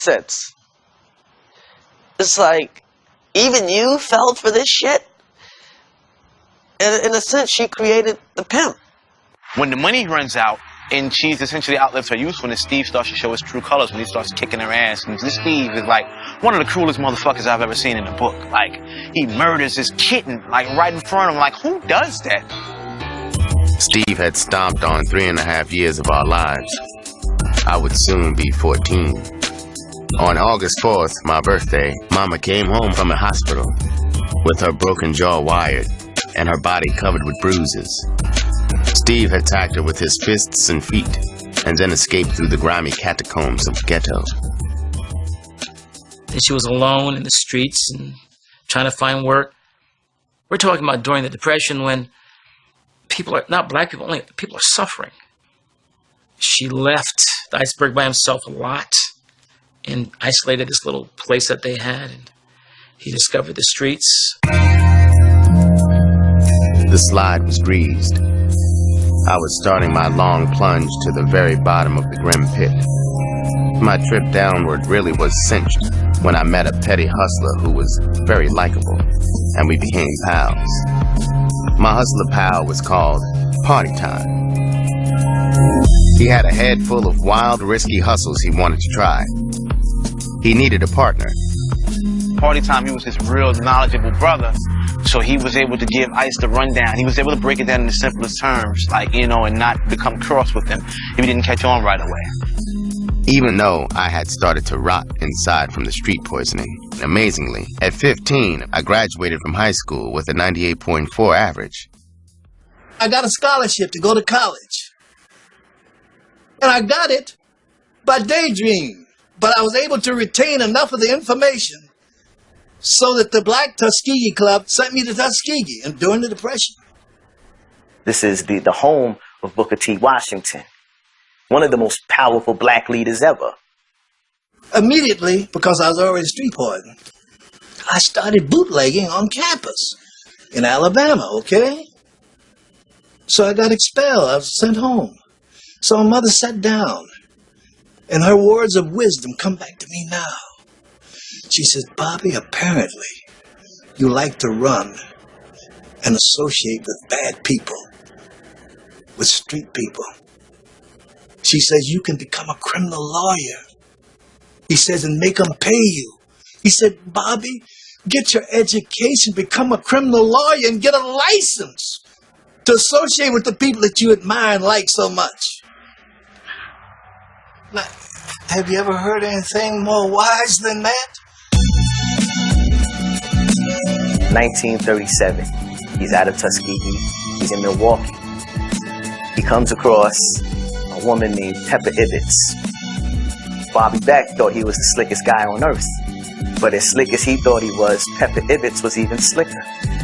sense. It's like, even you fell for this shit? And in a sense, she created the pimp. When the money runs out, and she's essentially outlives her use, when Steve starts to show his true colors, when he starts kicking her ass. And this Steve is like one of the cruelest motherfuckers I've ever seen in a book. Like, he murders his kitten, like right in front of him. Like, who does that? Steve had stomped on 3.5 years of our lives. I would soon be 14. On August 4th, my birthday, Mama came home from the hospital with her broken jaw wired and her body covered with bruises. Steve attacked her with his fists and feet, and then escaped through the grimy catacombs of the ghetto. And she was alone in the streets and trying to find work. We're talking about during the Depression when people are, not black people only, people are suffering. She left the Iceberg by himself a lot and isolated this little place that they had, and he discovered the streets. The slide was greased. I was starting my long plunge to the very bottom of the grim pit. My trip downward really was cinched when I met a petty hustler who was very likable, and we became pals. My hustler pal was called Party Time. He had a head full of wild, risky hustles he wanted to try. He needed a partner. Party Time, he was his real knowledgeable brother, so he was able to give Ice the rundown. He was able to break it down in the simplest terms, like, you know, and not become cross with him if he didn't catch on right away. Even though I had started to rot inside from the street poisoning, amazingly, at 15, I graduated from high school with a 98.4 average. I got a scholarship to go to college. And I got it by daydream. But I was able to retain enough of the information so that the Black Tuskegee Club sent me to Tuskegee during the Depression. This is the home of Booker T. Washington, one of the most powerful black leaders ever. Immediately, because I was already street poison, I started bootlegging on campus in Alabama, okay? So I got expelled. I was sent home. So my mother sat down, and her words of wisdom come back to me now. She says, Bobby, apparently you like to run and associate with bad people, with street people. She says, you can become a criminal lawyer. He says, and make them pay you. He said, Bobby, get your education, become a criminal lawyer, and get a license to associate with the people that you admire and like so much. Now, have you ever heard anything more wise than that? 1937. He's out of Tuskegee. He's in Milwaukee. He comes across a woman named Pepper Ibbets. Bobby Beck thought he was the slickest guy on earth. But as slick as he thought he was, Pepper Ibbets was even slicker.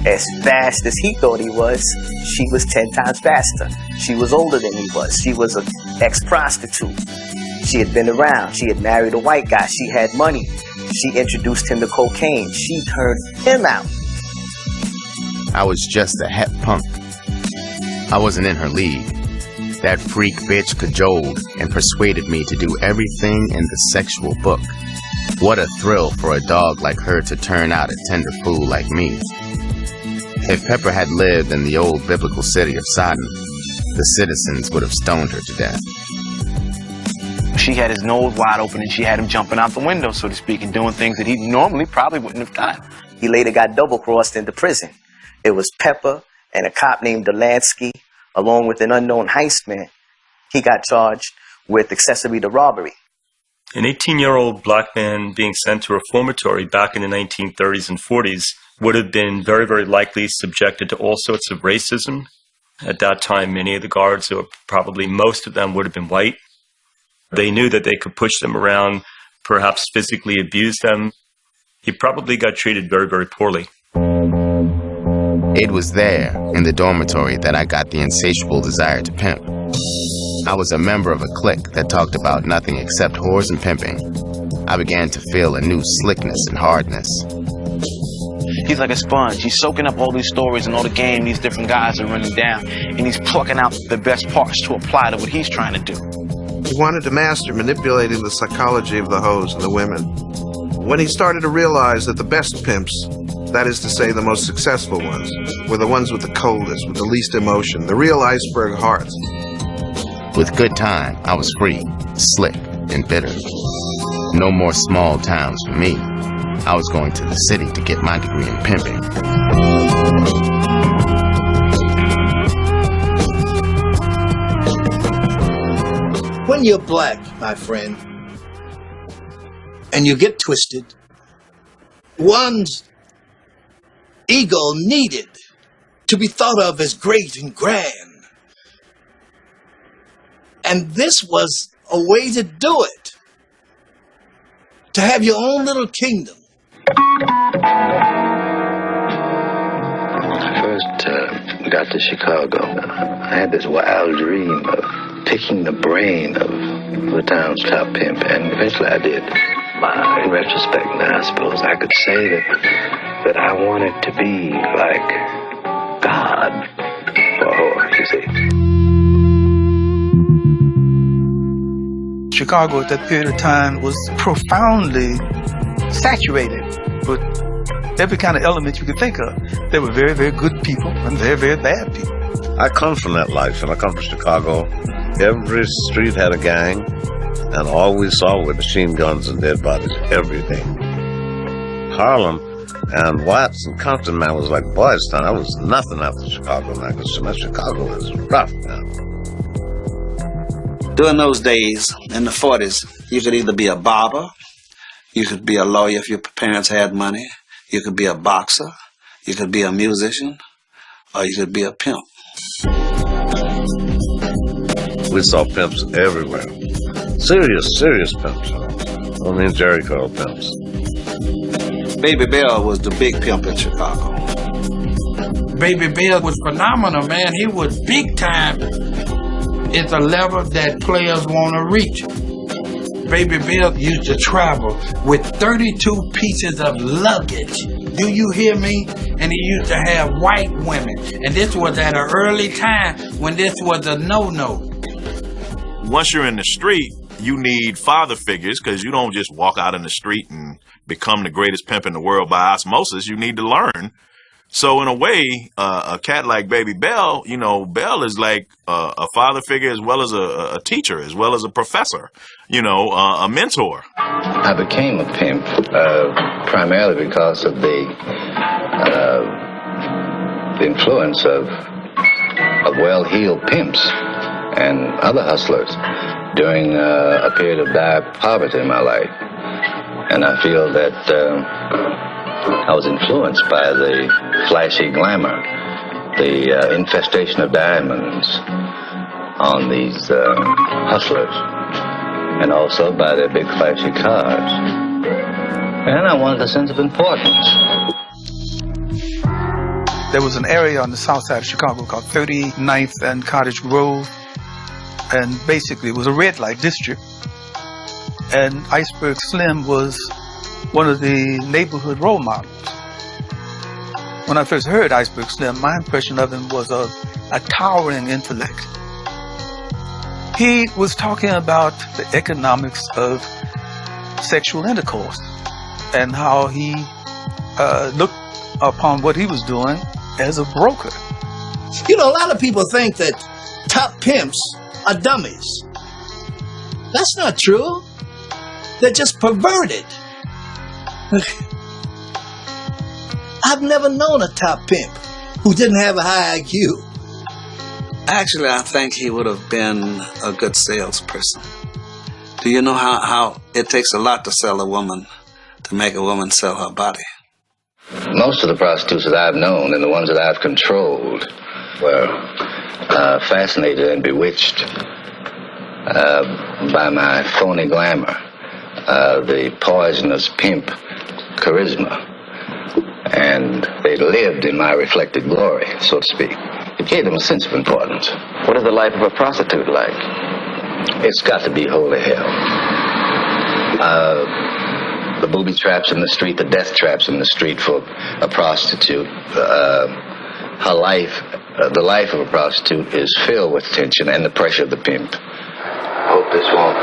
As fast as he thought he was, she was 10 times faster. She was older than he was. She was an ex-prostitute. She had been around. She had married a white guy. She had money. She introduced him to cocaine. She turned him out. I was just a hep punk. I wasn't in her league. That freak bitch cajoled and persuaded me to do everything in the sexual book. What a thrill for a dog like her to turn out a tender fool like me. If Pepper had lived in the old biblical city of Sodom, the citizens would have stoned her to death. She had his nose wide open and she had him jumping out the window, so to speak, and doing things that he normally probably wouldn't have done. He later got double-crossed into prison. It was Pepper and a cop named Delansky, along with an unknown heistman. He got charged with accessory to robbery. An 18-year-old black man being sent to a reformatory back in the 1930s and 40s would have been very, very likely subjected to all sorts of racism. At that time, many of the guards, or probably most of them, would have been white. They knew that they could push them around, perhaps physically abuse them. He probably got treated very, very poorly. It was there, in the dormitory, that I got the insatiable desire to pimp. I was a member of a clique that talked about nothing except whores and pimping. I began to feel a new slickness and hardness. He's like a sponge. He's soaking up all these stories and all the game these different guys are running down, and he's plucking out the best parts to apply to what he's trying to do. He wanted to master manipulating the psychology of the hoes and the women. When he started to realize that the best pimps, that is to say the most successful ones, were the ones with the coldest, with the least emotion, the real iceberg hearts. With good time, I was free, slick, and bitter. No more small towns for me. I was going to the city to get my degree in pimping. When you're black, my friend, and you get twisted, one's ego needed to be thought of as great and grand. And this was a way to do it. To have your own little kingdom. When I first got to Chicago, I had this wild dream of picking the brain of the town's top pimp, and eventually I did. In retrospect, now I suppose I could say that I wanted to be like God for a whore, you see. Chicago at that period of time was profoundly saturated with every kind of element you could think of. There were very, very good people and very, very bad people. I come from that life, and I come from Chicago. Every street had a gang, and all we saw were machine guns and dead bodies every day. Harlem and Watts and Compton, man, was like boys' town. I was nothing after Chicago, man, because Chicago is rough, man. During those days, in the 40s, you could either be a barber, you could be a lawyer if your parents had money, you could be a boxer, you could be a musician, or you could be a pimp. We saw pimps everywhere. Serious pimps. I mean Jerry curl pimps. Baby Bell was the big pimp in Chicago. Baby Bell was phenomenal, man. He was big time. It's a level that players want to reach. Baby Bill used to travel with 32 pieces of luggage. Do you hear me? And he used to have white women. And this was at an early time when this was a no-no. Once you're in the street, you need father figures because you don't just walk out in the street and become the greatest pimp in the world by osmosis. You need to learn. So in a way, a cat like Baby Bell, you know, Bell is like a father figure as well as a teacher, as well as a professor, you know, a mentor. I became a pimp primarily because of the influence of well-heeled pimps and other hustlers during a period of dire poverty in my life. And I feel that I was influenced by the flashy glamour, the infestation of diamonds on these hustlers, and also by their big flashy cars. And I wanted a sense of importance. There was an area on the south side of Chicago called 39th and Cottage Grove, and basically it was a red light district. And Iceberg Slim was one of the neighborhood role models. When I first heard Iceberg Slim, my impression of him was of a towering intellect. He was talking about the economics of sexual intercourse and how he looked upon what he was doing as a broker. You know, a lot of people think that top pimps are dummies. That's not true. They're just perverted. I've never known a top pimp who didn't have a high IQ. Actually, I think he would have been a good salesperson. Do you know how it takes a lot to sell a woman, to make a woman sell her body? Most of the prostitutes that I've known and the ones that I've controlled were fascinated and bewitched by my phony glamour, the poisonous pimp charisma. And they lived in my reflected glory, so to speak. It gave them a sense of importance. What is the life of a prostitute like? It's got to be holy hell. The booby traps in the street, the death traps in the street for a prostitute. Her life, the life of a prostitute is filled with tension and the pressure of the pimp. hope this won't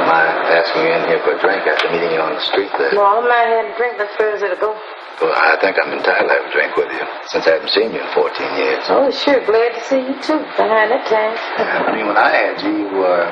mind asking you in here for a drink after meeting you on the street there. No, I don't mind having a drink, but further to go. Well, I think I'm entitled to have a drink with you, since I haven't seen you in 14 years. Oh, sure. Glad to see you, too, behind that time. I mean, when I had you, you were